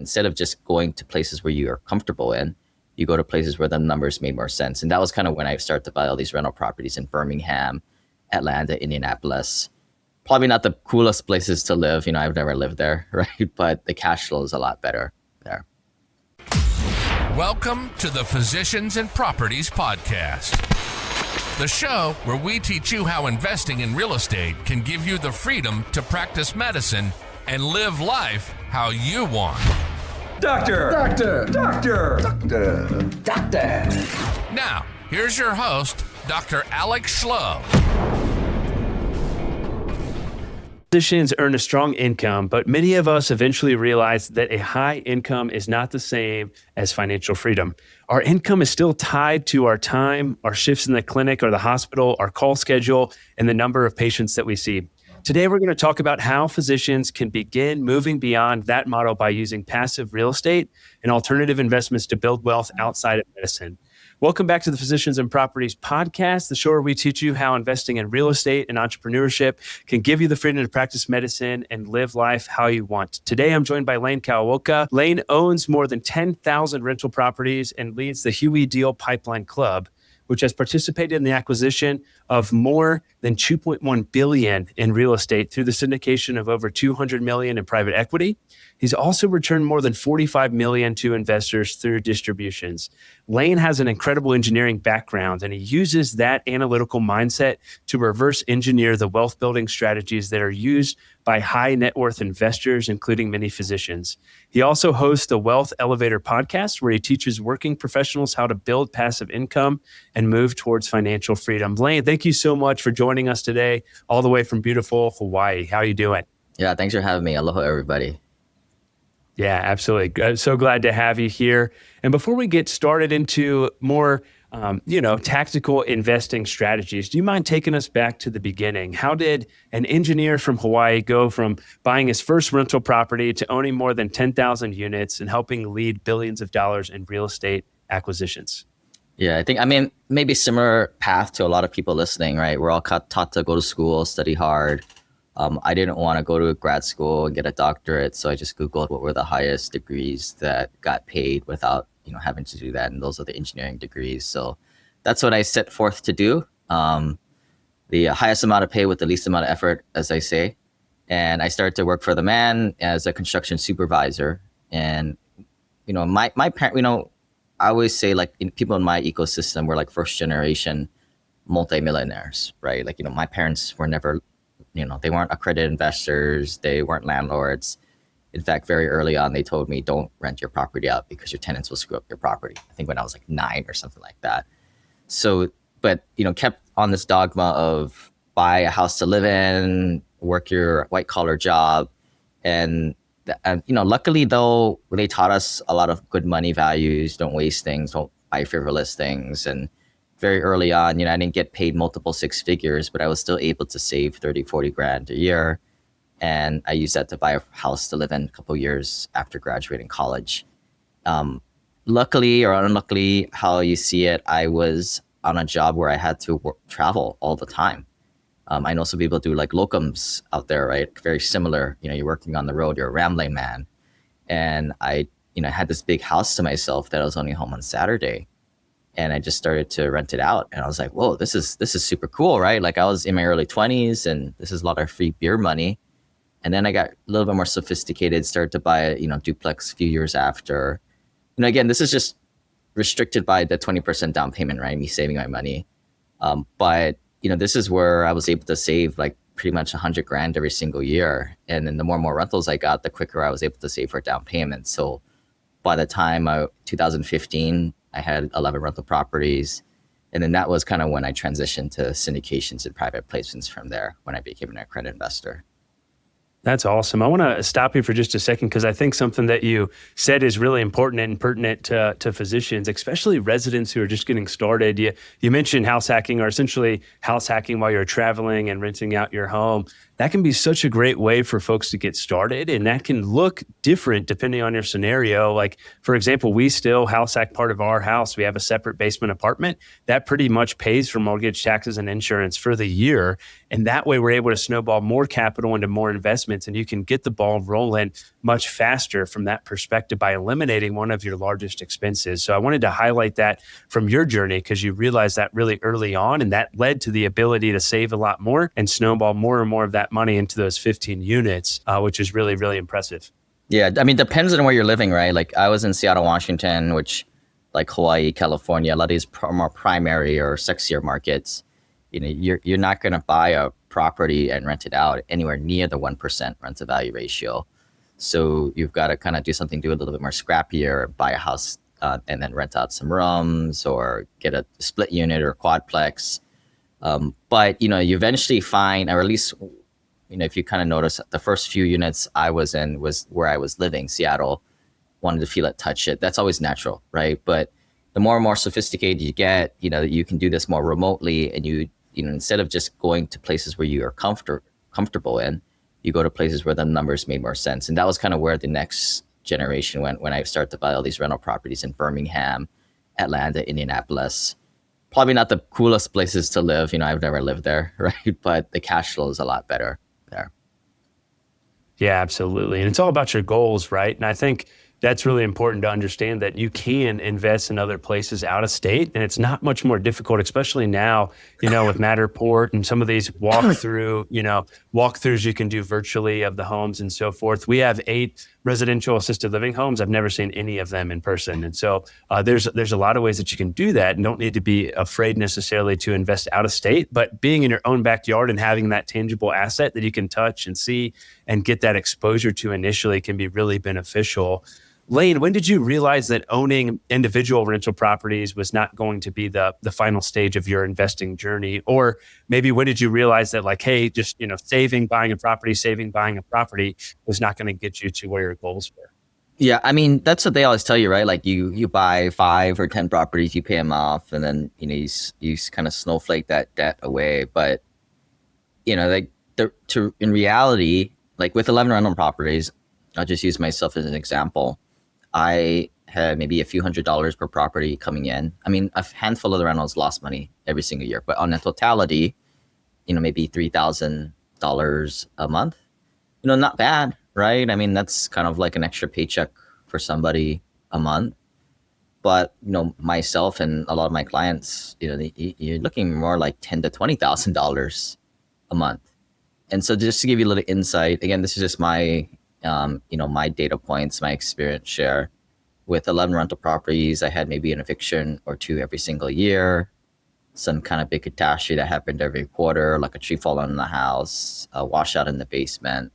instead of just going to places where you are comfortable in, you go to places where the numbers made more sense. And that was kind of when I started to buy all these rental properties in Birmingham, Atlanta, Indianapolis. Probably not the coolest places to live. I've never lived there, right? But the cash flow is a lot better there. Welcome to the Physicians and Properties Podcast, the show where we teach you how investing in real estate can give you the freedom to practice medicine and live life how you want. Doctor! Doctor! Doctor! Doctor! Doctor! Now, here's your host, Dr. Alex Schlo. Physicians earn a strong income, but many of us eventually realize that a high income is not the same as financial freedom. Our income is still tied to our time, our shifts in the clinic or the hospital, our call schedule, and the number of patients that we see. Today, we're going to talk about how physicians can begin moving beyond that model by using passive real estate and alternative investments to build wealth outside of medicine. Welcome back to the Physicians and Properties Podcast, the show where we teach you how investing in real estate and entrepreneurship can give you the freedom to practice medicine and live life how you want. Today, I'm joined by Layne Kawaoka. Layne owns more than 10,000 rental properties and leads the 𝐓𝐢𝐦𝐙𝐻𝐢 Deal Pipeline Club, which has participated in the acquisition of more than $2.1 billion in real estate through the syndication of over $200 million in private equity. He's also returned more than $45 million to investors through distributions. Layne has an incredible engineering background, and he uses that analytical mindset to reverse engineer the wealth building strategies that are used by high net worth investors, including many physicians. He also hosts the Wealth Elevator podcast, where he teaches working professionals how to build passive income and move towards financial freedom. Layne, thank you so much for joining us today, all the way from beautiful Hawaii. How are you doing? Yeah, thanks for having me. Aloha, everybody. Yeah, absolutely. I'm so glad to have you here. And before we get started into more, tactical investing strategies, do you mind taking us back to the beginning? How did an engineer from Hawaii go from buying his first rental property to owning more than 10,000 units and helping lead billions of dollars in real estate acquisitions? Yeah, maybe similar path to a lot of people listening, right? We're all taught to go to school, study hard. I didn't want to go to grad school and get a doctorate, so I just Googled what were the highest degrees that got paid without, having to do that, and those are the engineering degrees. So that's what I set forth to do. The highest amount of pay with the least amount of effort, as I say. And I started to work for the man as a construction supervisor. And my parent, I always say people in my ecosystem were like first generation multimillionaires, right? My parents were never. They weren't accredited investors. They weren't landlords. In fact, very early on, they told me, don't rent your property out because your tenants will screw up your property. I think when I was 9 or something like that. So, but, kept on this dogma of buy a house to live in, work your white collar job. And luckily though, they taught us a lot of good money values. Don't waste things, don't buy frivolous things. And very early on, I didn't get paid multiple six figures, but I was still able to save 30, 40 grand a year. And I used that to buy a house to live in a couple of years after graduating college. Luckily or unluckily, how you see it, I was on a job where I had to travel all the time. I know some people do locums out there, right? Very similar. You're working on the road, you're a rambling man. And I had this big house to myself that I was only home on Saturday. And I just started to rent it out. And I was like, whoa, this is super cool, right? I was in my early 20s and this is a lot of free beer money. And then I got a little bit more sophisticated, started to buy a duplex a few years after. Again, this is just restricted by the 20% down payment, right? Me saving my money. But this is where I was able to save pretty much 100 grand every single year. And then the more and more rentals I got, the quicker I was able to save for down payment. So by the time 2015, I had 11 rental properties. And then that was kind of when I transitioned to syndications and private placements from there, when I became an accredited investor. That's awesome. I want to stop you for just a second because I think something that you said is really important and pertinent to physicians, especially residents who are just getting started. You mentioned house hacking, or essentially house hacking while you're traveling and renting out your home. that can be such a great way for folks to get started. And that can look different depending on your scenario. Like, for example, we still house hack part of our house. We have a separate basement apartment that pretty much pays for mortgage, taxes, and insurance for the year. And that way we're able to snowball more capital into more investments, and you can get the ball rolling much faster from that perspective by eliminating one of your largest expenses. So I wanted to highlight that from your journey, because you realized that really early on, and that led to the ability to save a lot more and snowball more and more of that money into those 15 units, which is really, really impressive. Yeah, I mean, depends on where you're living, right? Like I was in Seattle, Washington, which like Hawaii, California, a lot of these more primary or sexier markets, you know, you're not going to buy a property and rent it out anywhere near the 1% rent to value ratio. So you've got to kind of do a little bit more scrappier, buy a house and then rent out some rooms or get a split unit or quadplex. But, you know, you eventually find, or at least, you know, if you kind of notice, the first few units I was in was where I was living, Seattle, wanted to feel it, touch it. That's always natural, right? But the more and more sophisticated you get, you know, you can do this more remotely, and you know, instead of just going to places where you are comfortable in, you go to places where the numbers made more sense. And that was kind of where the next generation went when I started to buy all these rental properties in Birmingham, Atlanta, Indianapolis. Probably not the coolest places to live. You know, I've never lived there, right? But the cash flow is a lot better there. Yeah, absolutely. And it's all about your goals, right? And I think that's really important to understand that you can invest in other places out of state, and it's not much more difficult, especially now, you know, with Matterport and some of these walkthroughs you can do virtually of the homes and so forth. We have 8 residential assisted living homes. I've never seen any of them in person. And so there's a lot of ways that you can do that, and don't need to be afraid necessarily to invest out of state, but being in your own backyard and having that tangible asset that you can touch and see and get that exposure to initially can be really beneficial. Lane, when did you realize that owning individual rental properties was not going to be the final stage of your investing journey? Or maybe when did you realize that, like, hey, just, you know, saving, buying a property was not going to get you to where your goals were? Yeah, I mean, that's what they always tell you, right? Like you buy 5 or 10 properties, you pay them off, and then, you know, you kind of snowflake that debt away. But, you know, like in reality, like with 11 rental properties, I'll just use myself as an example. I had maybe a few $100s per property coming in. I mean, a handful of the rentals lost money every single year, but on a totality, you know, maybe $3,000 a month. You know, not bad, right? I mean, that's kind of like an extra paycheck for somebody a month. But, you know, myself and a lot of my clients, you know, you're looking more like $10,000 to $20,000 a month. And so just to give you a little insight, again, this is just my my data points, my experience share. With 11 rental properties, I had maybe an eviction or 2 every single year, some kind of big catastrophe that happened every quarter, like a tree falling in the house, a washout in the basement.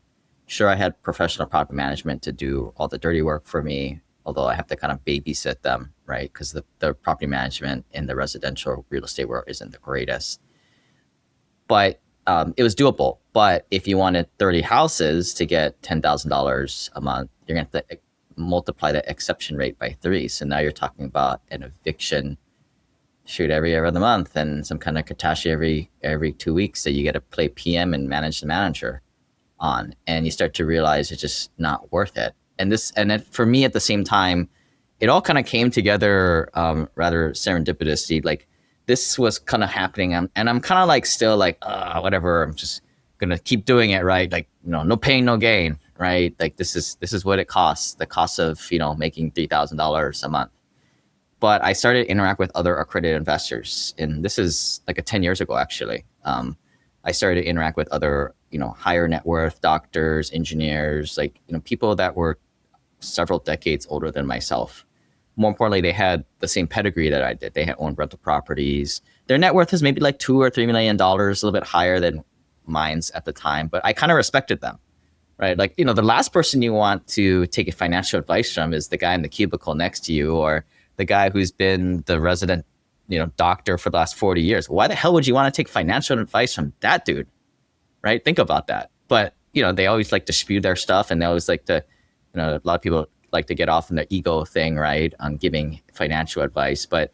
Sure, I had professional property management to do all the dirty work for me, although I have to kind of babysit them, right? Because the property management in the residential real estate world isn't the greatest. But it was doable. But if you wanted 30 houses to get $10,000 a month, you're going to have to multiply the exception rate by 3. So now you're talking about an eviction every other month and some kind of catastrophe every 2 weeks that you get to play PM and manage the manager on. And you start to realize it's just not worth it. And then for me at the same time, it all kind of came together rather serendipitously. Like, this was kind of happening, and I'm kind of like still like, whatever, I'm just gonna keep doing it, right? Like, you know, no pain, no gain, right? Like this is what it costs, the cost of, you know, making $3,000 a month. But I started to interact with other accredited investors, and this is like 10 years ago, actually. I started to interact with other, you know, higher net worth doctors, engineers, like, you know, people that were several decades older than myself. More importantly, they had the same pedigree that I did. They had owned rental properties. Their net worth is maybe like $2 or $3 million, a little bit higher than mine's at the time. But I kind of respected them, right? Like, you know, the last person you want to take a financial advice from is the guy in the cubicle next to you, or the guy who's been the resident, you know, doctor for the last 40 years. Why the hell would you want to take financial advice from that dude, right? Think about that. But, you know, they always like to spew their stuff, and they always like to, you know, a lot of people like to get off in the ego thing, right, on giving financial advice. But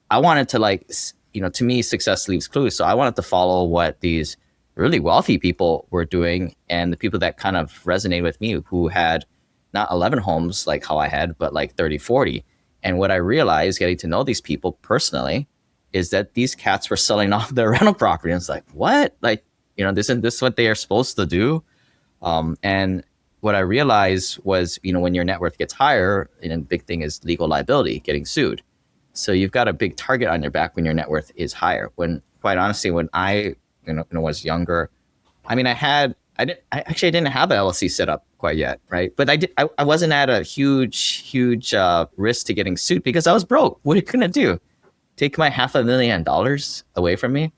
I wanted to, like, you know, to me, success leaves clues. So I wanted to follow what these really wealthy people were doing, and the people that kind of resonated with me who had not 11 homes like how I had, but like 30, 40. And what I realized getting to know these people personally is that these cats were selling off their rental property. And it's like, what? Like, isn't this what they are supposed to do? And what I realized was, when your net worth gets higher, and a big thing is legal liability, getting sued. So you've got a big target on your back when your net worth is higher. When, quite honestly, when I was younger, I mean, I didn't have an LLC set up quite yet, right? But I wasn't at a huge risk to getting sued because I was broke. What are you gonna do? Take my $500,000 away from me?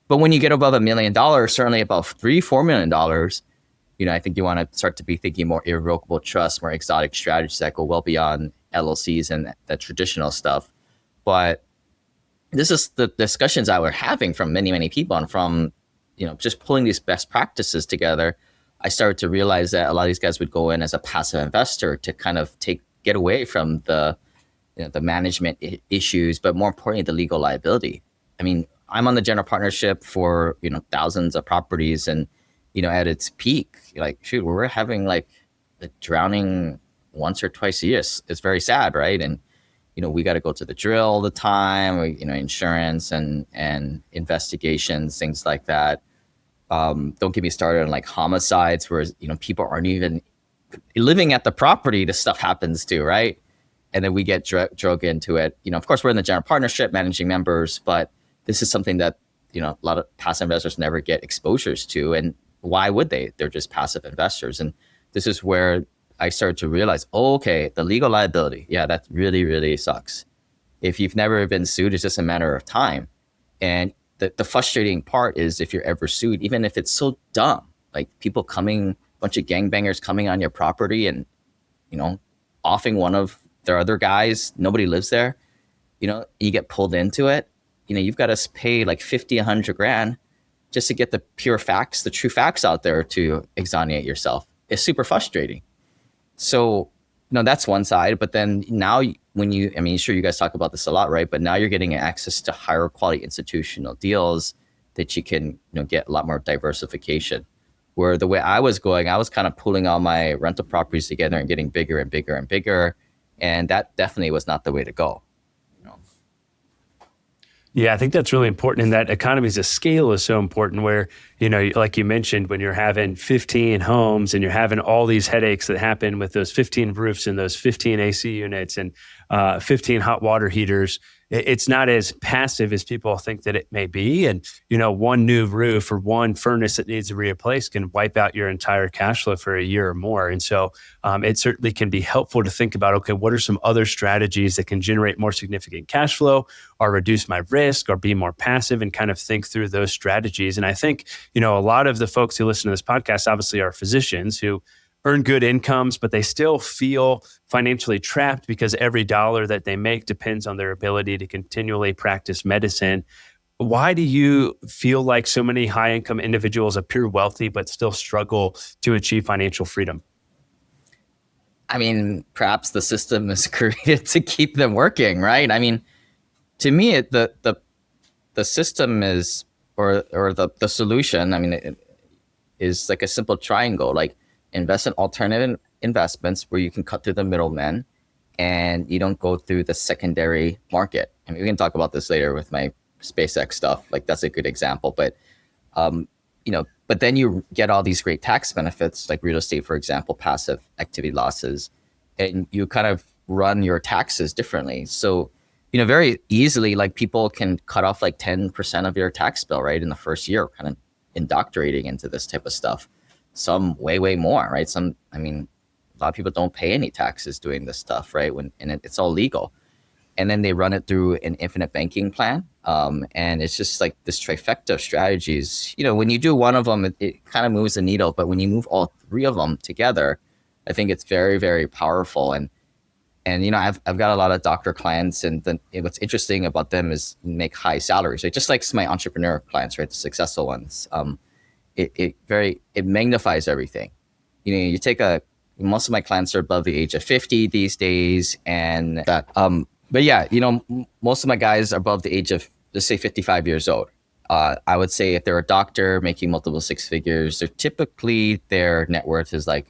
But when you get above $1 million, certainly above $3-4 million, I think you want to start to be thinking more irrevocable trust, more exotic strategies that go well beyond LLCs and the traditional stuff. But this is the discussions I were having from many people, and from just pulling these best practices together. I started to realize that a lot of these guys would go in as a passive investor to kind of get away from the management issues, but more importantly, the legal liability. I mean, I'm on the general partnership for thousands of properties, and at its peak, like, shoot, we're having like a drowning once or twice a year. It's very sad, right? And we got to go to the drill all the time, insurance and investigations, things like that. Don't get me started on like homicides where people aren't even living at the property this stuff happens to, right? And then we get drug into it. Of course, we're in the general partnership managing members, but this is something that a lot of passive investors never get exposures to. And why would they? They're just passive investors. And this is where I started to realize, okay, the legal liability, yeah, that really sucks. If you've never been sued, it's just a matter of time. And the frustrating part is if you're ever sued, even if it's so dumb, like people a bunch of gangbangers coming on your property and, offing one of their other guys, nobody lives there, you get pulled into it, you've got to pay like 50, 100 grand just to get the pure facts, the true facts out there to exonerate yourself. It's super frustrating. So, that's one side. But then now sure you guys talk about this a lot, right? But now you're getting access to higher quality institutional deals that you can, get a lot more diversification. Where the way I was going, I was kind of pulling all my rental properties together and getting bigger and bigger and bigger. And that definitely was not the way to go. Yeah, I think that's really important. And that economies of scale is so important where, like you mentioned, when you're having 15 homes and you're having all these headaches that happen with those 15 roofs and those 15 AC units and 15 hot water heaters, it's not as passive as people think that it may be. And, one new roof or one furnace that needs to be replaced can wipe out your entire cash flow for a year or more. And so it certainly can be helpful to think about, okay, what are some other strategies that can generate more significant cash flow or reduce my risk or be more passive, and kind of think through those strategies. And I think, a lot of the folks who listen to this podcast obviously are physicians who earn good incomes, but they still feel financially trapped because every dollar that they make depends on their ability to continually practice medicine. Why do you feel like so many high-income individuals appear wealthy but still struggle to achieve financial freedom? I mean, perhaps the system is created to keep them working, right? I mean, to me, the system is, or the solution, I mean, it is like a simple triangle, like invest in alternative investments where you can cut through the middlemen and you don't go through the secondary market. I mean, we can talk about this later with my SpaceX stuff. Like, that's a good example. But, but then you get all these great tax benefits, like real estate, for example, passive activity losses, and you kind of run your taxes differently. So, very easily, like people can cut off like 10% of your tax bill, right? In the first year, kind of indoctrinating into this type of stuff. Some way more, right? A lot of people don't pay any taxes doing this stuff, right? It's all legal. And then they run it through an infinite banking plan. And it's just like this trifecta of strategies. When you do one of them, it kind of moves the needle. But when you move all three of them together, I think it's very, very powerful. And I've got a lot of doctor clients, and what's interesting about them is make high salaries, right? Just like my entrepreneur clients, right? The successful ones. It magnifies everything. You take most of my clients are above the age of 50 these days, and that. But yeah, most of my guys are above the age of, let's say, 55 years old. I would say if they're a doctor making multiple six figures, they're typically their net worth is like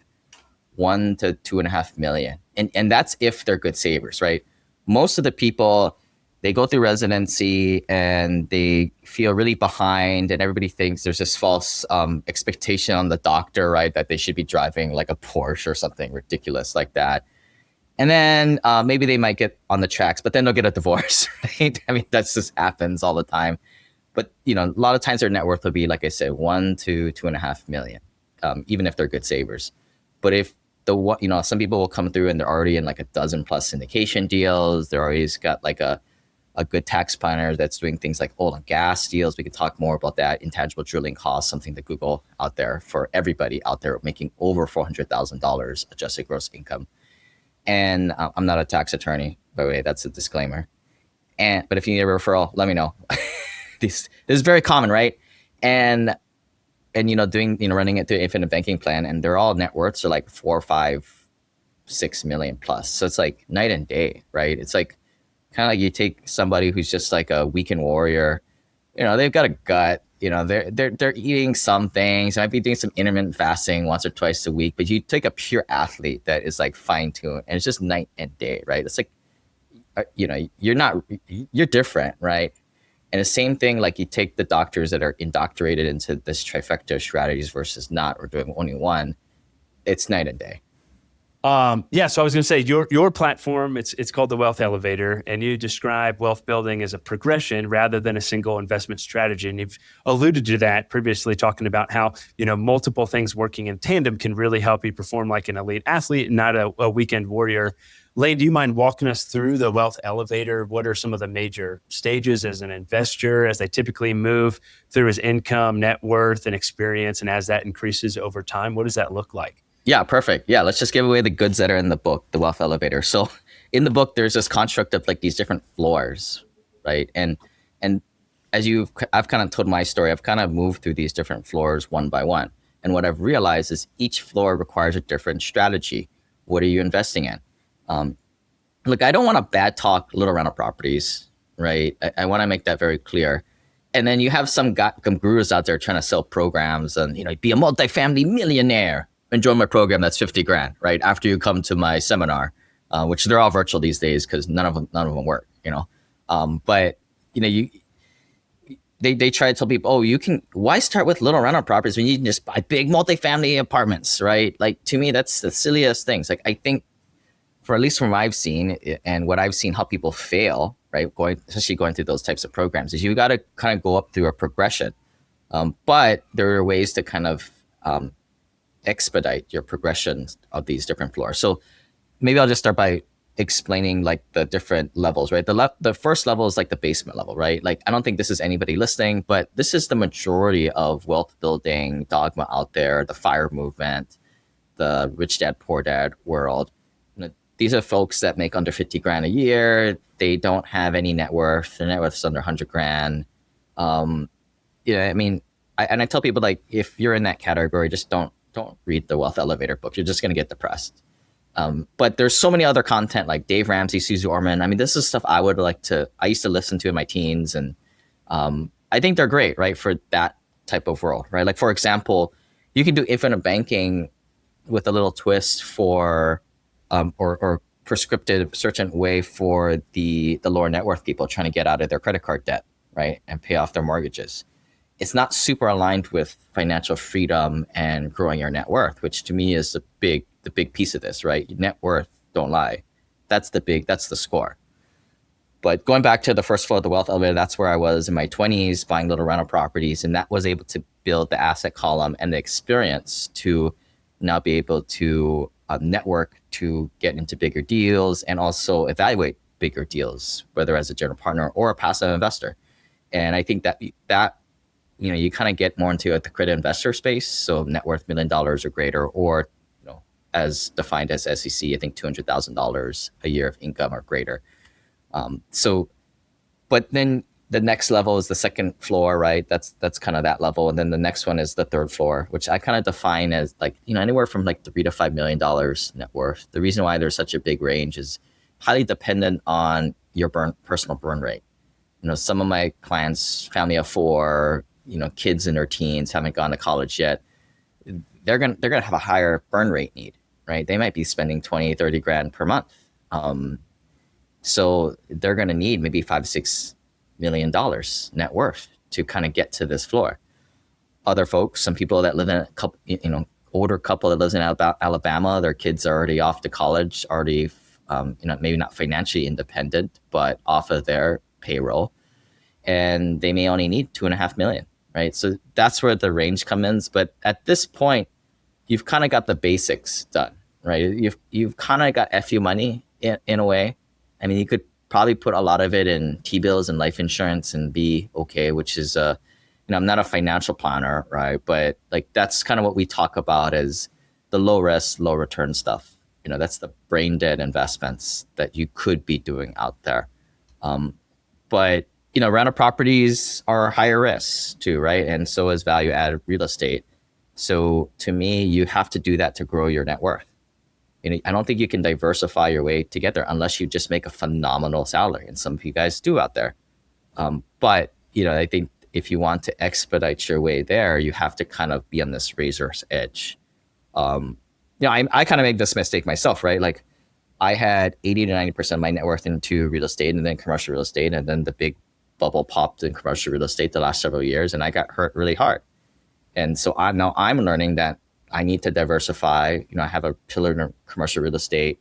1 to 2.5 million. And that's if they're good savers, right? Most of the people, they go through residency and they feel really behind, and everybody thinks there's this false expectation on the doctor, right? That they should be driving like a Porsche or something ridiculous like that. And then maybe they might get on the tracks, but then they'll get a divorce, right? I mean, that just happens all the time. But, you know, a lot of times their net worth will be, like I said, 1 to 2.5 million, even if they're good savers. But if some people will come through and they're already in like a dozen plus syndication deals. They're always got like a good tax planner that's doing things like oil and gas deals. We could talk more about that. Intangible drilling costs, something to Google out there for everybody out there making over $400,000 adjusted gross income. And I'm not a tax attorney, by the way, that's a disclaimer. But if you need a referral, let me know. This is very common, right? And running it through an infinite banking plan, and they're all net worths are like 4, 5, 6 million plus. So it's like night and day, right? It's like kind of like you take somebody who's just like a weekend warrior, they've got a gut, they're eating some things, might be doing some intermittent fasting once or twice a week, but you take a pure athlete that is like fine tuned and it's just night and day, right? It's like, you're different, right? And the same thing, like you take the doctors that are indoctrinated into this trifecta of strategies versus not, or doing only one, it's night and day. So I was going to say your platform, it's called the Wealth Elevator, and you describe wealth building as a progression rather than a single investment strategy. And you've alluded to that previously, talking about how, multiple things working in tandem can really help you perform like an elite athlete and not a weekend warrior. Lane, do you mind walking us through the Wealth Elevator? What are some of the major stages as an investor as they typically move through his income, net worth, and experience? And as that increases over time, what does that look like? Yeah, perfect. Yeah, let's just give away the goods that are in the book, the Wealth Elevator. So in the book, there's this construct of like these different floors, right? And as I've kind of told my story, I've kind of moved through these different floors one by one. And what I've realized is each floor requires a different strategy. What are you investing in? Look, I don't want to bad talk little rental properties, right? I want to make that very clear. And then you have some gurus out there trying to sell programs and, be a multifamily millionaire and join my program that's $50,000, right? After you come to my seminar, which they're all virtual these days because none of them work, But, they try to tell people, why start with little rental properties when you can just buy big multifamily apartments, right? Like, to me, that's the silliest things. Like, I think, at least from what I've seen and what I've seen how people fail, right, especially going through those types of programs, is you got to kind of go up through a progression. But there are ways to kind of expedite your progression of these different floors. So maybe I'll just start by explaining like the different levels, right? The first level is like the basement level, right? Like, I don't think this is anybody listening, but this is the majority of wealth building dogma out there, the FIRE movement, the rich dad, poor dad world. These are folks that make under $50,000 a year. They don't have any net worth. Their net worth is under $100,000. I tell people, like, if you're in that category, just don't read the Wealth Elevator book. You're just going to get depressed. But there's so many other content like Dave Ramsey, Susie Orman. I mean, this is stuff I used to listen to in my teens. And I think they're great, right, for that type of world, right? Like, for example, you can do infinite banking with a little twist for or prescriptive certain way for the lower net worth people trying to get out of their credit card debt, right, and pay off their mortgages. It's not super aligned with financial freedom and growing your net worth, which to me is the big piece of this, right? Net worth, don't lie. That's the score. But going back to the first floor of the Wealth Elevator, that's where I was in my 20s buying little rental properties, and that was able to build the asset column and the experience to now be able to network to get into bigger deals and also evaluate bigger deals, whether as a general partner or a passive investor. And I think that you kind of get more into the credit investor space, so net worth $1 million or greater, or as defined as SEC, I think $200,000 a year of income or greater. But then the next level is the second floor, right? That's kind of that level. And then the next one is the third floor, which I kind of define as like, anywhere from like $3 to $5 million net worth. The reason why there's such a big range is highly dependent on your personal burn rate. some of my clients, family of 4, kids in their teens, haven't gone to college yet. They're gonna have a higher burn rate need, right? They might be spending 20, 30 grand per month. So they're gonna need maybe $5-6 million net worth to kind of get to this floor. Other folks, some people that live in a couple, older couple that lives in Alabama, their kids are already off to college, already, maybe not financially independent, but off of their payroll, and they may only need 2.5 million, right? So that's where the range comes in. But at this point, you've kind of got the basics done, right? You've kind of got FU money in a way. I mean, you could probably put a lot of it in T-bills and life insurance and be okay, which is I'm not a financial planner, right? But like that's kind of what we talk about as the low risk, low return stuff. That's the brain dead investments that you could be doing out there. But rental properties are higher risk too, right? And so is value added real estate. So to me, you have to do that to grow your net worth. I don't think you can diversify your way to get there unless you just make a phenomenal salary, and some of you guys do out there. But I think if you want to expedite your way there, you have to kind of be on this razor's edge. I kind of made this mistake myself, right? Like I had 80 to 90% of my net worth into real estate and then commercial real estate. And then the big bubble popped in commercial real estate the last several years, and I got hurt really hard. And so now I'm learning that I need to diversify. I have a pillar in commercial real estate,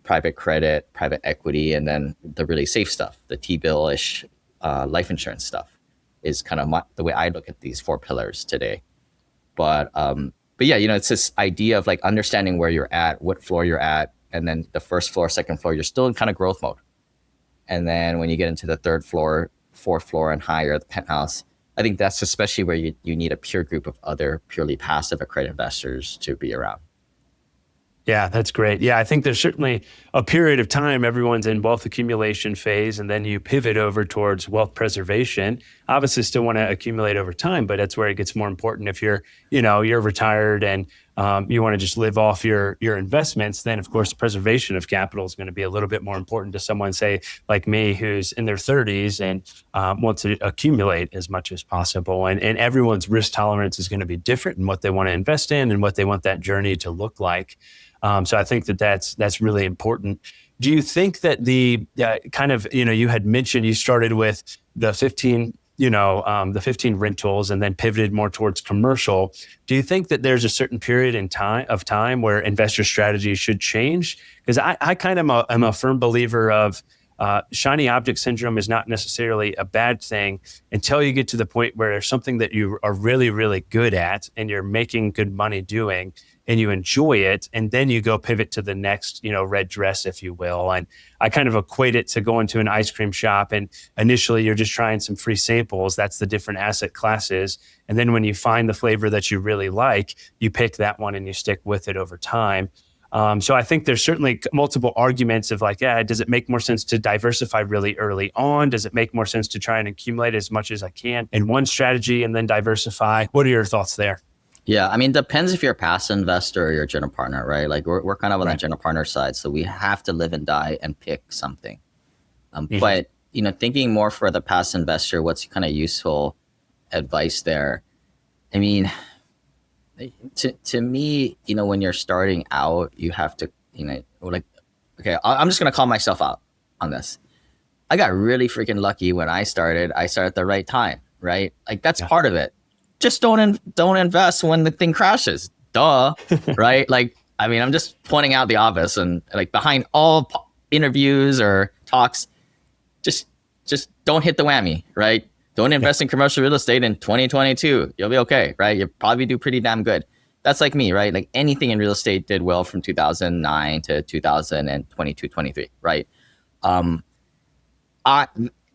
private credit, private equity, and then the really safe stuff, the T-bill-ish life insurance stuff is kind of the way I look at these 4 pillars today. But yeah, it's this idea of like understanding where you're at, what floor you're at, and then the first floor, second floor, you're still in kind of growth mode. And then when you get into the 3rd floor, 4th floor and higher, the penthouse, I think that's especially where you need a peer group of other purely passive accredited investors to be around. Yeah, that's great. Yeah, I think there's certainly a period of time everyone's in wealth accumulation phase, and then you pivot over towards wealth preservation. Obviously, still want to accumulate over time, but that's where it gets more important. If you're retired and you want to just live off your investments, then of course, preservation of capital is going to be a little bit more important to someone, say, like me, who's in their 30s and wants to accumulate as much as possible. And everyone's risk tolerance is going to be different in what they want to invest in and what they want that journey to look like. So I think that's really important. Do you think that the kind of, you had mentioned you started with the 15 rentals and then pivoted more towards commercial. Do you think that there's a certain period in time where investor strategy should change? Because I kind of am a firm believer of shiny object syndrome is not necessarily a bad thing until you get to the point where there's something that you are really, really good at and you're making good money doing and you enjoy it, and then you go pivot to the next, red dress, if you will. And I kind of equate it to going to an ice cream shop, and initially you're just trying some free samples. That's the different asset classes. And then when you find the flavor that you really like, you pick that one and you stick with it over time. So I think there's certainly multiple arguments of like, does it make more sense to diversify really early on? Does it make more sense to try and accumulate as much as I can in one strategy and then diversify? What are your thoughts there? Yeah, I mean, depends if you're a passive investor or you're a general partner, right? Like we're kind of on the general partner side, so we have to live and die and pick something. But thinking more for the passive investor, what's kind of useful advice there? I mean, to me, when you're starting out, you have to, I'm just gonna call myself out on this. I got really freaking lucky when I started. I started at the right time, right? Like that's part of it. Just don't invest when the thing crashes. Duh, right? Like, I mean, I'm just pointing out the obvious, and like behind all interviews or talks, just don't hit the whammy, right? Don't invest in commercial real estate in 2022. You'll be okay, right? You'll probably do pretty damn good. That's like me, right? Like anything in real estate did well from 2009 to 2022, 23, right?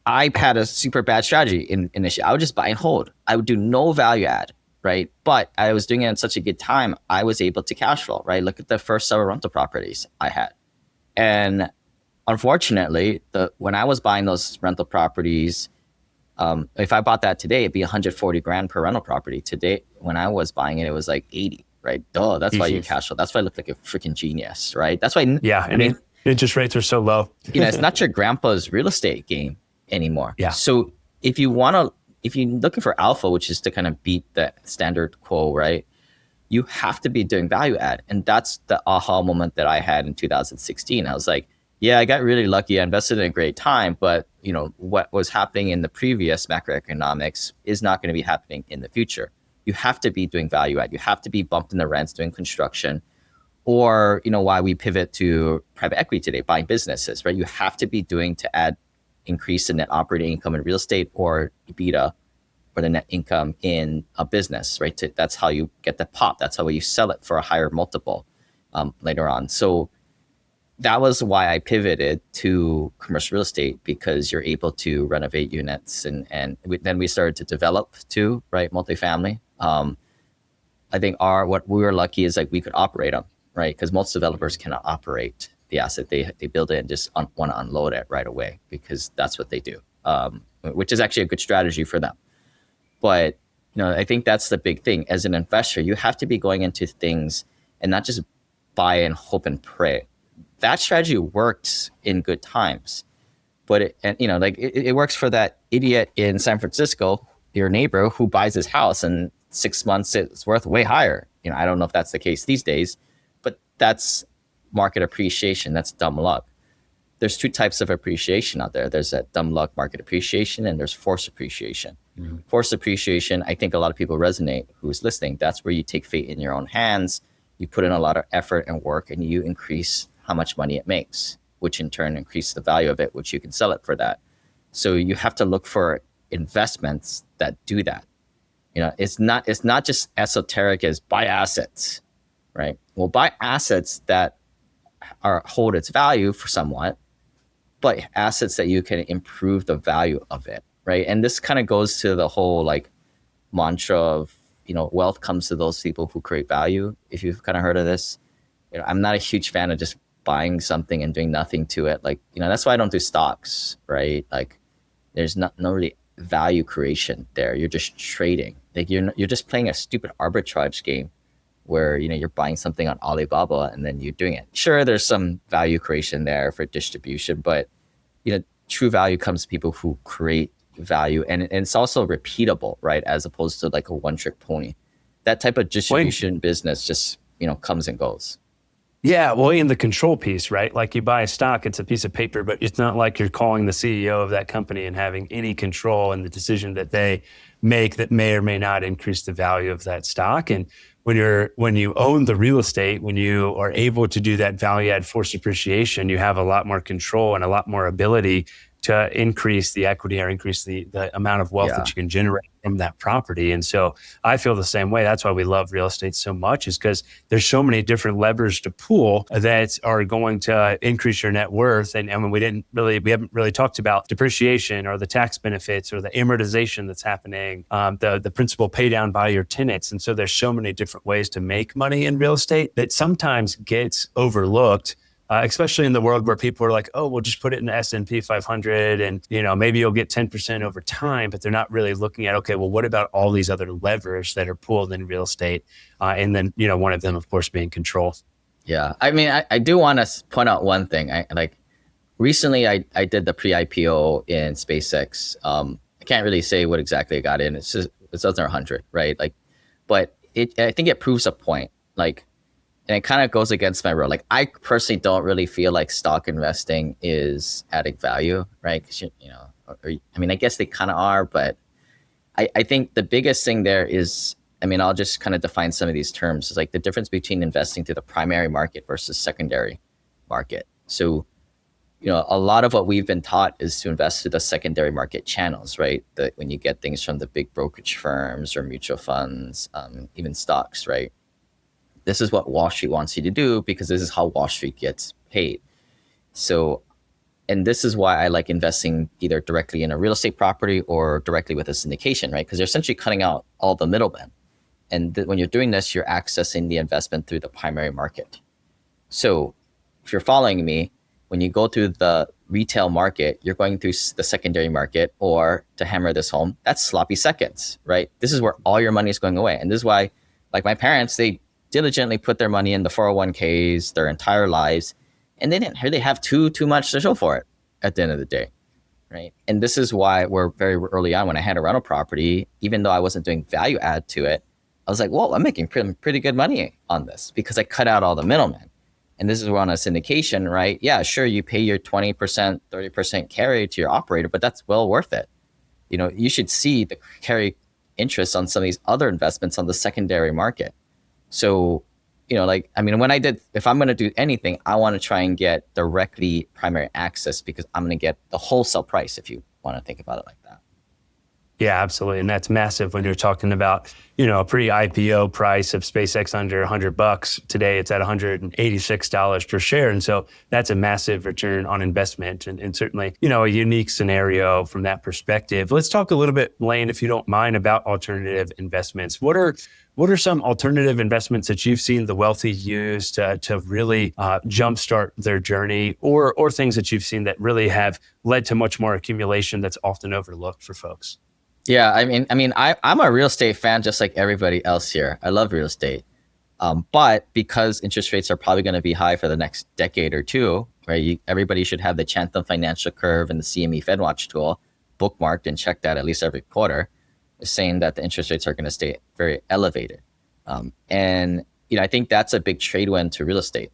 I had a super bad strategy initially. I would just buy and hold. I would do no value add, right? But I was doing it in such a good time, I was able to cash flow, right? Look at the first several rental properties I had. And unfortunately, when I was buying those rental properties, if I bought that today, it'd be 140 grand per rental property. Today, when I was buying it, it was like 80, right? Duh, that's why you cash flow. That's why I look like a freaking genius, right? That's why. Yeah, interest rates are so low. It's not your grandpa's real estate game anymore. Yeah. So if you're looking for alpha, which is to kind of beat the standard quo, right? You have to be doing value add. And that's the aha moment that I had in 2016. I was like, yeah, I got really lucky. I invested in a great time, but what was happening in the previous macroeconomics is not going to be happening in the future. You have to be doing value add. You have to be bumping the rents, doing construction, or why we pivot to private equity today, buying businesses, right? You have to be doing to add increase in net operating income in real estate or EBITDA or the net income in a business, right? That's how you get the pop. That's how you sell it for a higher multiple later on. So that was why I pivoted to commercial real estate, because you're able to renovate units and then we started to develop too, right? Multifamily. I think what we were lucky is like we could operate them, right? Because most developers cannot operate the asset. They build it and just want to unload it right away because that's what they do, which is actually a good strategy for them. But I think that's the big thing. As an investor, you have to be going into things and not just buy and hope and pray. That strategy works in good times, but it works for that idiot in San Francisco, your neighbor, who buys his house and 6 months it's worth way higher. I don't know if that's the case these days, but that's market appreciation. That's dumb luck. There's two types of appreciation out there. There's that dumb luck market appreciation, and there's forced appreciation. Mm-hmm. Forced appreciation, I think a lot of people resonate who's listening. That's where you take fate in your own hands. You put in a lot of effort and work, and you increase how much money it makes, which in turn increases the value of it, which you can sell it for that. So you have to look for investments that do that. It's not just esoteric as buy assets, right? Well, buy assets that hold its value for somewhat, but assets that you can improve the value of it, right? And this kind of goes to the whole mantra of, wealth comes to those people who create value. If you've kind of heard of this, I'm not a huge fan of just buying something and doing nothing to it. That's why I don't do stocks, right? There's no really value creation there. You're just trading. You're just playing a stupid arbitrage game where you're buying something on Alibaba and then you're doing it. Sure, there's some value creation there for distribution, but true value comes to people who create value, and it's also repeatable, right? As opposed to a one-trick pony. That type of distribution business just comes and goes. Yeah, well, in the control piece, right? Like you buy a stock, it's a piece of paper, but it's not like you're calling the CEO of that company and having any control in the decision that they make that may or may not increase the value of that stock. And when you own the real estate, when you are able to do that value add forced appreciation, you have a lot more control and a lot more ability to increase the equity or increase the amount of wealth that you can generate from that property. And so I feel the same way. That's why we love real estate so much, is because there's so many different levers to pull that are going to increase your net worth. And we haven't really talked about depreciation or the tax benefits or the amortization that's happening, the principal pay down by your tenants. And so there's so many different ways to make money in real estate that sometimes gets overlooked. Especially in the world where people are like, oh, we'll just put it in the S&P 500 and, maybe you'll get 10% over time, but they're not really looking at, okay, well, what about all these other levers that are pulled in real estate? And then, one of them, of course, being control. Yeah. I mean, I do want to point out one thing. Recently I did the pre-IPO in SpaceX. I can't really say what exactly I got in. It's under 100, right? But I think it proves a point. And it kind of goes against my rule. I personally don't really feel like stock investing is adding value, right? Because I guess they kind of are, but I think the biggest thing there is, I'll just kind of define some of these terms. Is the difference between investing through the primary market versus secondary market. So, a lot of what we've been taught is to invest through the secondary market channels, right? When you get things from the big brokerage firms or mutual funds, even stocks, right? This is what Wall Street wants you to do because this is how Wall Street gets paid. So, and this is why I like investing either directly in a real estate property or directly with a syndication, right? Because they're essentially cutting out all the middlemen. And when you're doing this, you're accessing the investment through the primary market. So if you're following me, when you go through the retail market, you're going through the secondary market, or to hammer this home, that's sloppy seconds, right? This is where all your money is going away. And this is why, my parents, they diligently put their money in the 401ks their entire lives, and they didn't really have too much to show for it at the end of the day, right? And this is why we're very early on when I had a rental property, even though I wasn't doing value add to it, I was like, well, I'm making pretty good money on this because I cut out all the middlemen. And this is where on a syndication, right? Yeah, sure, you pay your 20%, 30% carry to your operator, but that's well worth it. You know, you should see the carry interest on some of these other investments on the secondary market. So, you know, like, I mean, if I'm going to do anything, I want to try and get directly primary access because I'm going to get the wholesale price if you want to think about it like that. Yeah, absolutely. And that's massive when you're talking about, you know, a pre-IPO price of SpaceX under $100. Today it's at $186 per share. And so that's a massive return on investment and certainly, you know, a unique scenario from that perspective. Let's talk a little bit, Lane, if you don't mind, about alternative investments. What are some alternative investments that you've seen the wealthy use to really jumpstart their journey, or things that you've seen that really have led to much more accumulation that's often overlooked for folks? Yeah, I'm a real estate fan just like everybody else here. I love real estate. But because interest rates are probably going to be high for the next decade or two, right? Everybody should have the Chatham Financial Curve and the CME FedWatch tool bookmarked and checked that at least every quarter, saying that the interest rates are going to stay very elevated. And, you know, I think that's a big trade wind to real estate.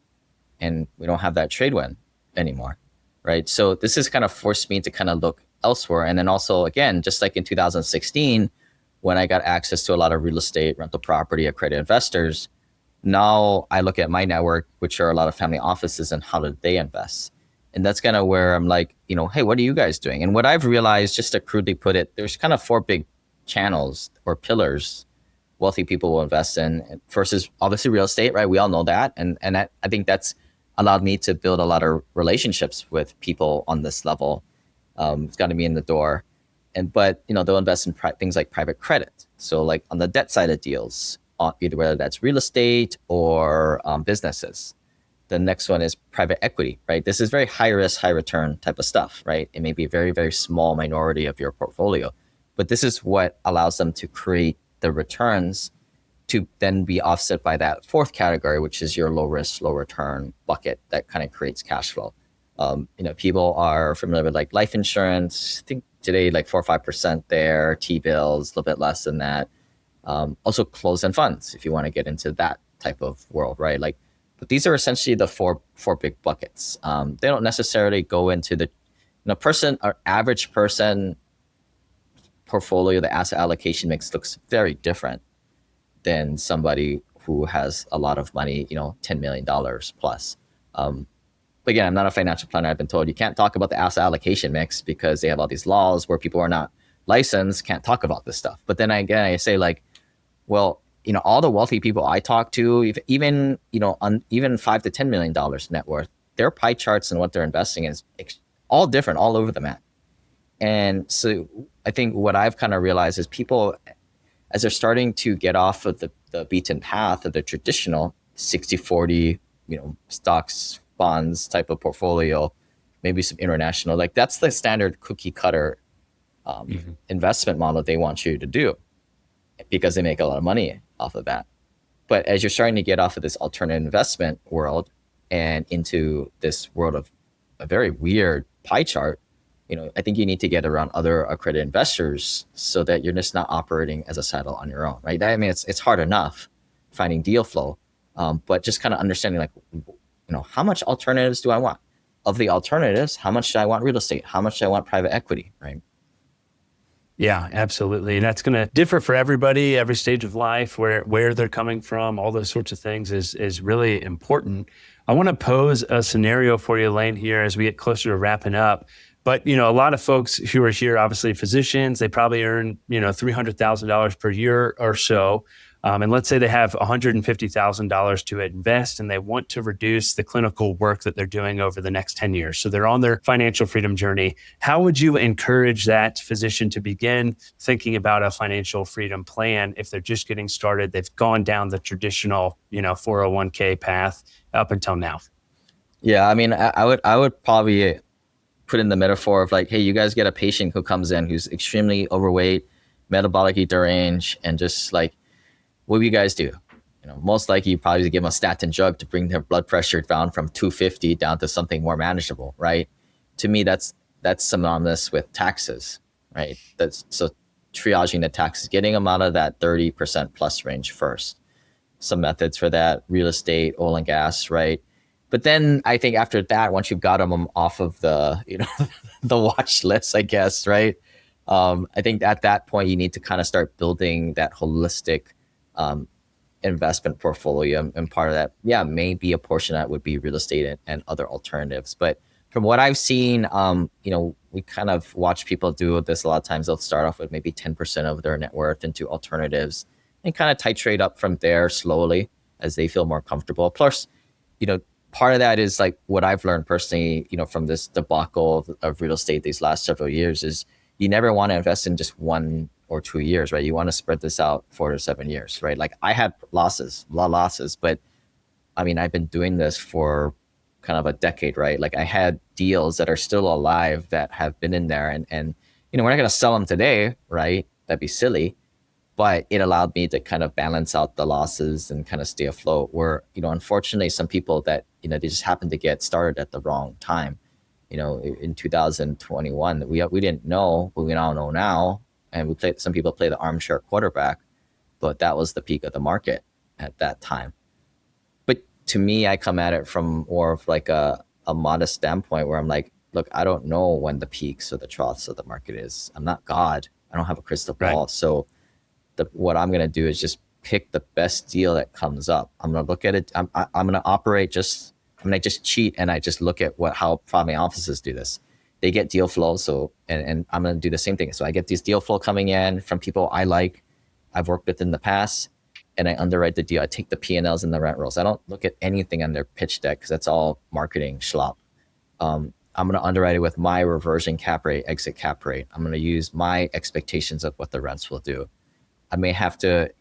And we don't have that trade wind anymore, right? So this has kind of forced me to kind of look elsewhere. And then also, again, just like in 2016, when I got access to a lot of real estate, rental property, accredited investors, now I look at my network, which are a lot of family offices, and how did they invest? And that's kind of where I'm like, you know, hey, what are you guys doing? And what I've realized, just to crudely put it, there's kind of 4 big channels or pillars wealthy people will invest in. First is obviously real estate, right? We all know that. And I think that's allowed me to build a lot of relationships with people on this level. It's got to be in the door. But, you know, they'll invest in things like private credit. So like on the debt side of deals, either whether that's real estate or businesses. The next one is private equity, right? This is very high risk, high return type of stuff, right? It may be a very, very small minority of your portfolio, but this is what allows them to create the returns to then be offset by that 4th category, which is your low risk, low return bucket that kind of creates cash flow. You know, people are familiar with like life insurance. I think today like 4 or 5% there, T-bills, a little bit less than that. Also closed-end funds, if you want to get into that type of world, right? Like, but these are essentially the four big buckets. They don't necessarily go into the, you know, person or average person portfolio. The asset allocation mix looks very different than somebody who has a lot of money, you know, $10 million plus. But again, I'm not a financial planner. I've been told you can't talk about the asset allocation mix because they have all these laws where people who are not licensed can't talk about this stuff. But then again, I say like, well, you know, all the wealthy people I talk to, even, you know, even $5 to $10 million net worth, their pie charts and what they're investing in is all different, all over the map. And so I think what I've kind of realized is people, as they're starting to get off of the beaten path of the traditional 60-40, you know, stocks, bonds type of portfolio, maybe some international, like that's the standard cookie cutter investment model they want you to do because they make a lot of money off of that. But as you're starting to get off of this alternative investment world and into this world of a very weird pie chart, you know, I think you need to get around other accredited investors so that you're just not operating as a saddle on your own, right? I mean, it's hard enough finding deal flow, but just kind of understanding like, you know, how much alternatives do I want? Of the alternatives, how much do I want real estate? How much do I want private equity, right? Yeah, absolutely. And that's going to differ for everybody, every stage of life, where they're coming from, all those sorts of things is really important. I want to pose a scenario for you, Lane, here as we get closer to wrapping up. But, you know, a lot of folks who are here, obviously physicians, they probably earn, you know, $300,000 per year or so. And let's say they have $150,000 to invest and they want to reduce the clinical work that they're doing over the next 10 years. So they're on their financial freedom journey. How would you encourage that physician to begin thinking about a financial freedom plan if they're just getting started? They've gone down the traditional, you know, 401k path up until now. Yeah, I mean, I would probably put in the metaphor of like, hey, you guys get a patient who comes in who's extremely overweight, metabolically deranged, and just like, what do you guys do? You know, most likely you probably give them a statin drug to bring their blood pressure down from 250 down to something more manageable, right? To me, that's that's synonymous with taxes, right? That's so triaging the taxes, getting them out of that 30% plus range first. Some methods for that: real estate, oil and gas, right? But then I think after that, once you've got them off of the, the watch list, I guess, right? I think at that point you need to kind of start building that holistic investment portfolio, and part of that, maybe a portion of that would be real estate and other alternatives. But from what I've seen, we kind of watch people do this a lot of times. They'll start off with maybe 10% of their net worth into alternatives and kind of titrate up from there slowly as they feel more comfortable. Plus, part of that is like what I've learned personally, from this debacle of real estate these last several years is you never want to invest in just 1 or 2 years, right? You want to spread this out 4 to 7 years, right? Like I had a lot of losses, but I mean, I've been doing this for kind of a decade, right? Like I had deals that are still alive that have been in there, and we're not going to sell them today, right? That'd be silly. But it allowed me to kind of balance out the losses and kind of stay afloat. Where, unfortunately, some people that, they just happened to get started at the wrong time. In 2021, we didn't know, but we now know now. And some people play the armchair quarterback, but that was the peak of the market at that time. But to me, I come at it from more of like a modest standpoint where I'm like, look, I don't know when the peaks or the troughs of the market is. I'm not God. I don't have a crystal ball. Right. So what I'm going to do is just pick the best deal that comes up. I'm going to look at it. I'm going to operate I'm going to just cheat, and I just look at how family offices do this. They get deal flow. So, and I'm going to do the same thing. So I get these deal flow coming in from people I like, I've worked with in the past, and I underwrite the deal. I take the P&Ls and the rent rolls. I don't look at anything on their pitch deck because that's all marketing schlop. I'm going to underwrite it with my reversion cap rate, exit cap rate. I'm going to use my expectations of what the rents will do. I may have to,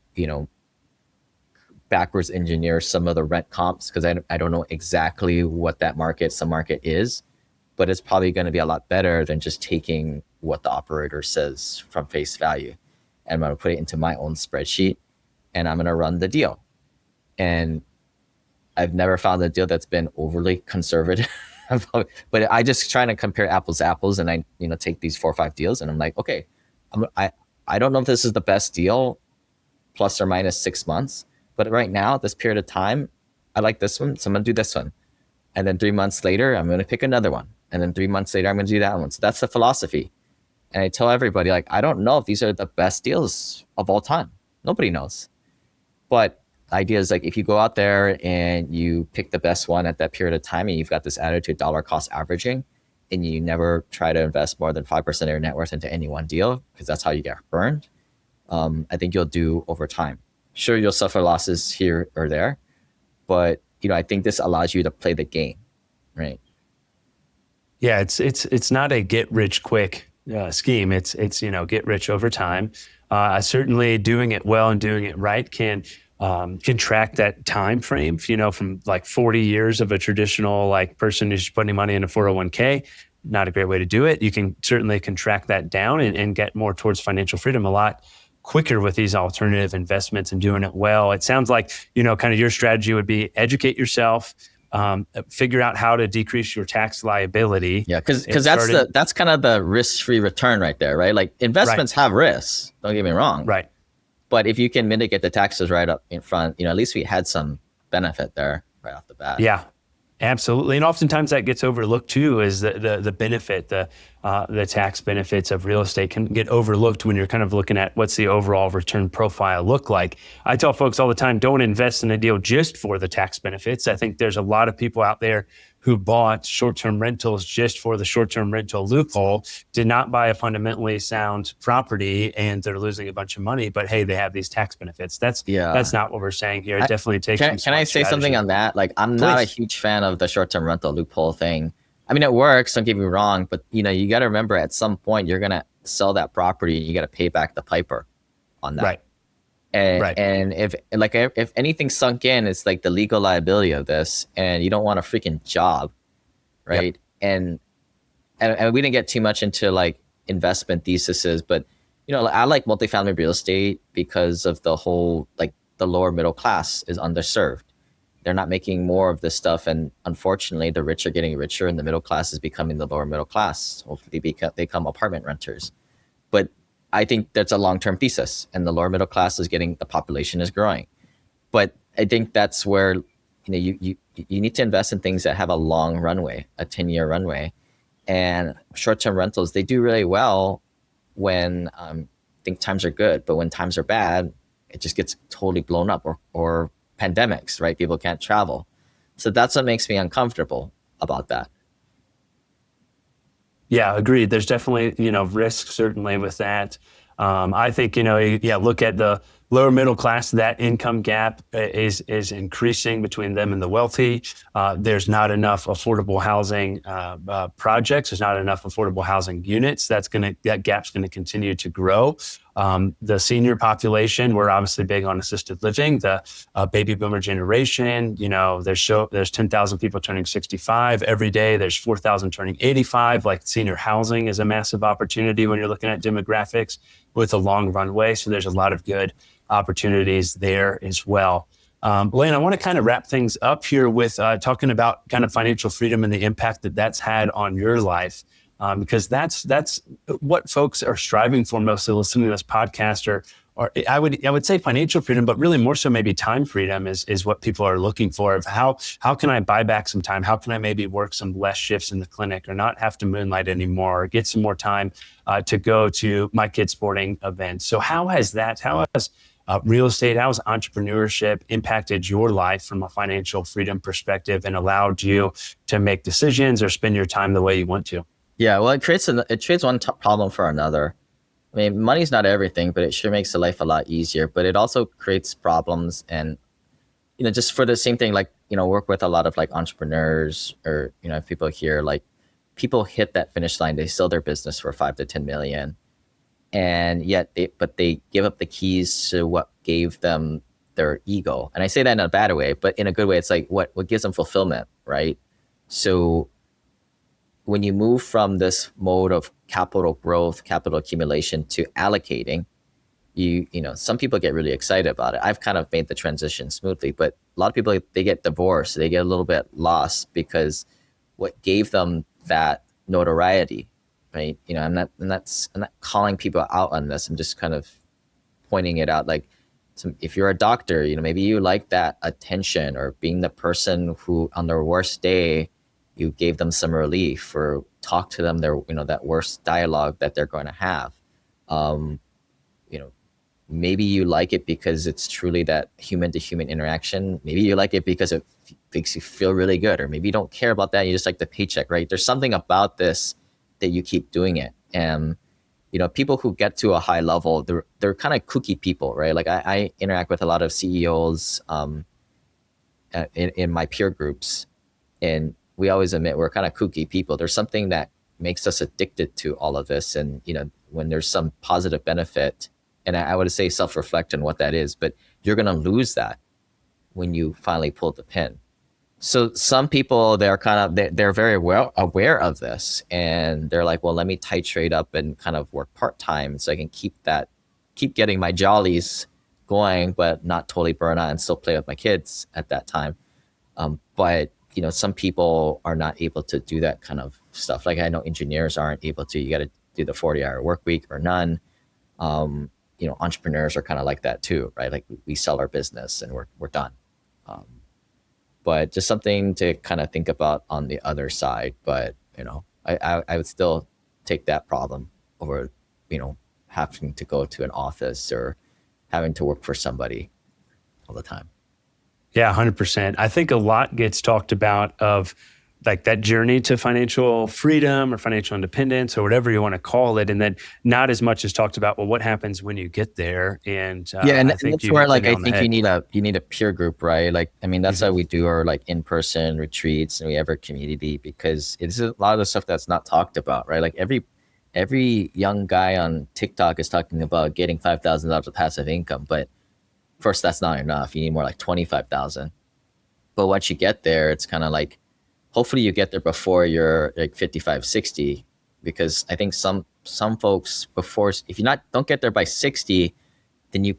backwards engineer some of the rent comps because I don't know exactly what that some market is, but it's probably going to be a lot better than just taking what the operator says from face value. And I'm going to put it into my own spreadsheet, and I'm going to run the deal. And I've never found a deal that's been overly conservative, but I just try to compare apples to apples, and I, take these 4 or 5 deals, and I'm like, okay, I don't know if this is the best deal, plus or minus 6 months, but right now, this period of time, I like this one, so I'm going to do this one. And then 3 months later, I'm going to pick another one. And then 3 months later, I'm going to do that one. So that's the philosophy. And I tell everybody, like, I don't know if these are the best deals of all time. Nobody knows. But the idea is like, if you go out there and you pick the best one at that period of time, and you've got this attitude dollar cost averaging, and you never try to invest more than 5% of your net worth into any one deal, because that's how you get burned, I think you'll do over time. Sure, you'll suffer losses here or there, but I think this allows you to play the game, right? Yeah, it's not a get rich quick scheme. It's get rich over time. Certainly, doing it well and doing it right can track that time frame. From like 40 years of a traditional person who's putting money in a 401k. Not a great way to do it. You can certainly contract that down and get more towards financial freedom a lot quicker with these alternative investments and doing it well. It sounds like, kind of your strategy would be educate yourself, figure out how to decrease your tax liability. Yeah, because that's kind of the risk-free return right there, right? Like investments have risks, don't get me wrong. Right. But if you can mitigate the taxes right up in front, at least we had some benefit there right off the bat. Yeah. Absolutely, and oftentimes that gets overlooked too. Is the benefit, the tax benefits of real estate can get overlooked when you're kind of looking at what's the overall return profile look like. I tell folks all the time, don't invest in a deal just for the tax benefits. I think there's a lot of people out there who bought short-term rentals just for the short-term rental loophole, did not buy a fundamentally sound property, and they're losing a bunch of money. But hey, they have these tax benefits. That's not what we're saying here. It definitely takes. Can I say something on that? Like, I'm not a huge fan of the short-term rental loophole thing. I mean, it works. Don't get me wrong, but you got to remember at some point you're gonna sell that property, and you got to pay back the piper on that. Right. And if anything sunk in, it's like the legal liability of this, and you don't want a freaking job, right? Yep. And we didn't get too much into like investment theses, but I like multifamily real estate because of the whole, like, the lower middle class is underserved. they're not making more of this stuff. And unfortunately, the rich are getting richer and the middle class is becoming the lower middle class. Hopefully they become apartment renters. But I think that's a long-term thesis, and the lower middle class is the population is growing. But I think that's where, you need to invest in things that have a long runway, a 10-year runway. And short-term rentals, they do really well when I think times are good, but when times are bad, it just gets totally blown up, or pandemics, right? People can't travel. So that's what makes me uncomfortable about that. Yeah, agreed. There's definitely, risk certainly with that. I think, look at the lower middle class, that income gap is increasing between them and the wealthy. There's not enough affordable housing projects. There's not enough affordable housing units. That gap's going to continue to grow. The senior population, we're obviously big on assisted living. The baby boomer generation, there's 10,000 people turning 65 every day. There's 4,000 turning 85. Like, senior housing is a massive opportunity when you're looking at demographics with a long runway. So there's a lot of good opportunities there as well. Blaine, I want to kind of wrap things up here with talking about kind of financial freedom and the impact that that's had on your life. Because that's what folks are striving for mostly listening to this podcast, or I would say financial freedom, but really more so maybe time freedom is what people are looking for. Of how can I buy back some time? How can I maybe work some less shifts in the clinic, or not have to moonlight anymore, or get some more time to go to my kids' sporting events? So how has real estate, how has entrepreneurship impacted your life from a financial freedom perspective and allowed you to make decisions or spend your time the way you want to? Yeah, well, it trades one problem for another. I mean, money's not everything, but it sure makes the life a lot easier. But it also creates problems, and just for the same thing, like work with a lot of like entrepreneurs, or if people here, like, people hit that finish line, they sell their business for 5 to 10 million, and yet they give up the keys to what gave them their ego. And I say that in a bad way, but in a good way. It's like what gives them fulfillment, right? So when you move from this mode of capital growth, capital accumulation, to allocating, some people get really excited about it. I've kind of made the transition smoothly, but a lot of people, they get divorced. They get a little bit lost because what gave them that notoriety, right? I'm not calling people out on this. I'm just kind of pointing it out. Like, if you're a doctor, maybe you like that attention, or being the person who on their worst day, you gave them some relief, or talk to them that worst dialogue that they're going to have. Maybe you like it because it's truly that human to human interaction. Maybe you like it because it makes you feel really good, or maybe you don't care about that. You just like the paycheck, right? There's something about this that you keep doing it. And, people who get to a high level, they're kind of kooky people, right? Like, I interact with a lot of CEOs in my peer groups, and we always admit we're kind of kooky people. There's something that makes us addicted to all of this. And, when there's some positive benefit, and I would say self-reflect on what that is, but you're going to lose that when you finally pull the pin. So some people, they're very well aware of this, and they're like, well, let me titrate up and kind of work part-time so I can keep getting my jollies going, but not totally burn out and still play with my kids at that time. But some people are not able to do that kind of stuff. Like, I know engineers aren't able to. You got to do the 40-hour work week or none. Entrepreneurs are kind of like that too, right? Like, we sell our business and we're done. But just something to kind of think about on the other side. But I would still take that problem over having to go to an office or having to work for somebody all the time. Yeah, 100%. I think a lot gets talked about of like that journey to financial freedom or financial independence or whatever you want to call it. And then not as much is talked about, well, what happens when you get there? And and that's where I think you need a peer group, right? Like, I mean, that's why we do our like in-person retreats, and we have our community, because it's a lot of the stuff that's not talked about, right? Like, every young guy on TikTok is talking about getting $5,000 of passive income, but first, that's not enough. You need more like 25,000. But once you get there, it's kind of like, hopefully you get there before you're like 55, 60, because I think some folks before, if you don't get there by 60, then you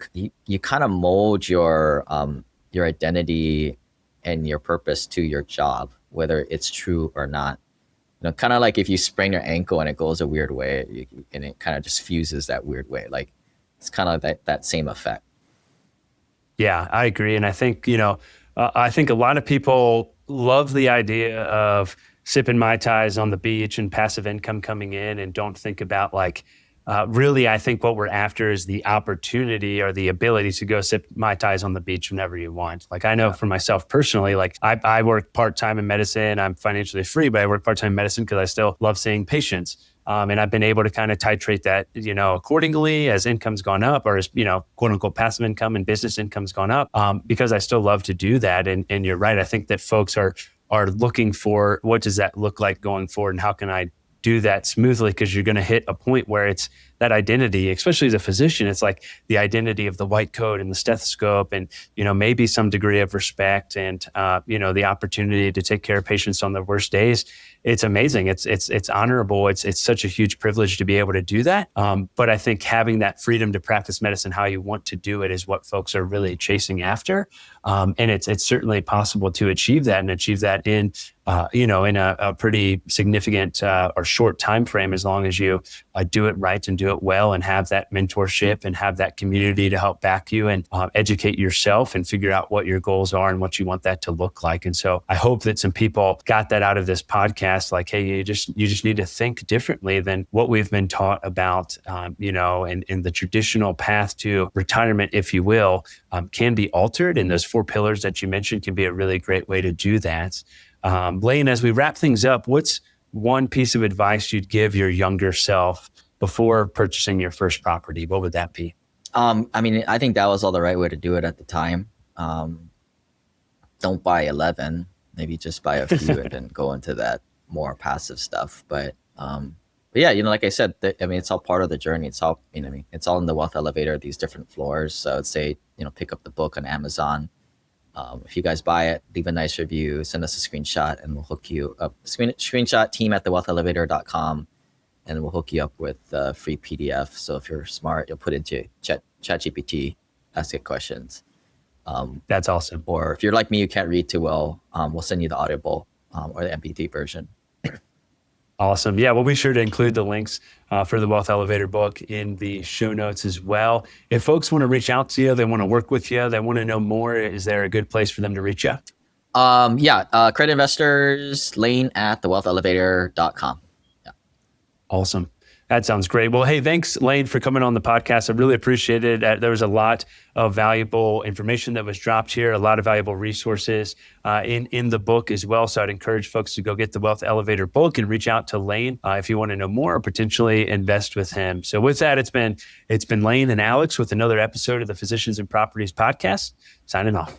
kind of mold your identity and your purpose to your job, whether it's true or not. Kind of like if you sprain your ankle and it goes a weird way, and it kind of just fuses that weird way. Like it's kind of that same effect. Yeah, I agree. And I think, I think a lot of people love the idea of sipping Mai Tais on the beach and passive income coming in, and don't think about really, I think what we're after is the opportunity or the ability to go sip Mai Tais on the beach whenever you want. Like I know for myself personally, like I work part-time in medicine. I'm financially free, but I work part-time in medicine because I still love seeing patients. And I've been able to kind of titrate that, accordingly as income's gone up, or as, quote unquote, passive income and business income's gone up, because I still love to do that. And you're right. I think that folks are looking for, what does that look like going forward, and how can I do that smoothly? Because you're going to hit a point where it's that identity, especially as a physician, it's like the identity of the white coat and the stethoscope, and maybe some degree of respect, and the opportunity to take care of patients on their worst days. It's amazing. It's honorable. It's such a huge privilege to be able to do that. But I think having that freedom to practice medicine how you want to do it is what folks are really chasing after. And it's certainly possible to achieve that, and achieve that in a pretty significant or short time frame, as long as you do it right and do it well, and have that mentorship and have that community to help back you, and educate yourself and figure out what your goals are and what you want that to look like. And so I hope that some people got that out of this podcast. Like, hey, you just need to think differently than what we've been taught about, and the traditional path to retirement, if you will, can be altered. And those 4 pillars that you mentioned can be a really great way to do that. Lane, as we wrap things up, what's one piece of advice you'd give your younger self before purchasing your first property? What would that be? I think that was all the right way to do it at the time. Don't buy 11, maybe just buy a few and then go into that more passive stuff. But yeah, like I said, it's all part of the journey. It's all, it's all in the Wealth Elevator, these different floors. So I'd say, pick up the book on Amazon. If you guys buy it, leave a nice review, send us a screenshot, and we'll hook you up. Screenshot team@thewealthelevator.com, and we'll hook you up with a free PDF. So if you're smart, you'll put into ｃhatGPT, ask it questions. That's awesome. Or if you're like me, you can't read too well, we'll send you the Audible or the MP3 version. Awesome. Yeah, we'll be sure to include the links for the Wealth Elevator book in the show notes as well. If folks want to reach out to you, they want to work with you, they want to know more, is there a good place for them to reach you? Credit investors, lane@thewealthelevator.com. Yeah. Awesome. That sounds great. Well, hey, thanks, Lane, for coming on the podcast. I really appreciate it. There was a lot of valuable information that was dropped here, a lot of valuable resources in the book as well. So I'd encourage folks to go get the Wealth Elevator book and reach out to Lane if you want to know more or potentially invest with him. So with that, it's been Lane and Alex with another episode of the Physicians and Properties podcast, signing off.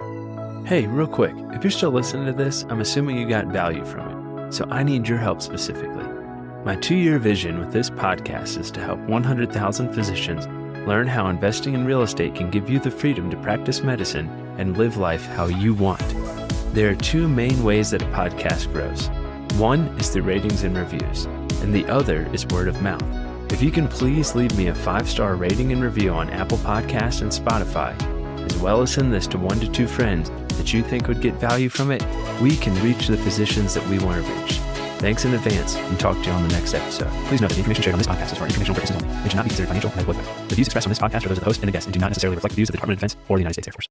Hey, real quick, if you're still listening to this, I'm assuming you got value from it. So I need your help specifically. My 2-year vision with this podcast is to help 100,000 physicians learn how investing in real estate can give you the freedom to practice medicine and live life how you want. There are 2 main ways that a podcast grows. One is through ratings and reviews, and the other is word of mouth. If you can please leave me a 5-star rating and review on Apple Podcasts and Spotify, as well as send this to 1 to 2 friends that you think would get value from it, we can reach the physicians that we want to reach. Thanks in advance, and talk to you on the next episode. Please note that the information shared on this podcast is for informational purposes only. It should not be considered financial or medical advice. The views expressed on this podcast are those of the host and the guest and do not necessarily reflect the views of the Department of Defense or the United States Air Force.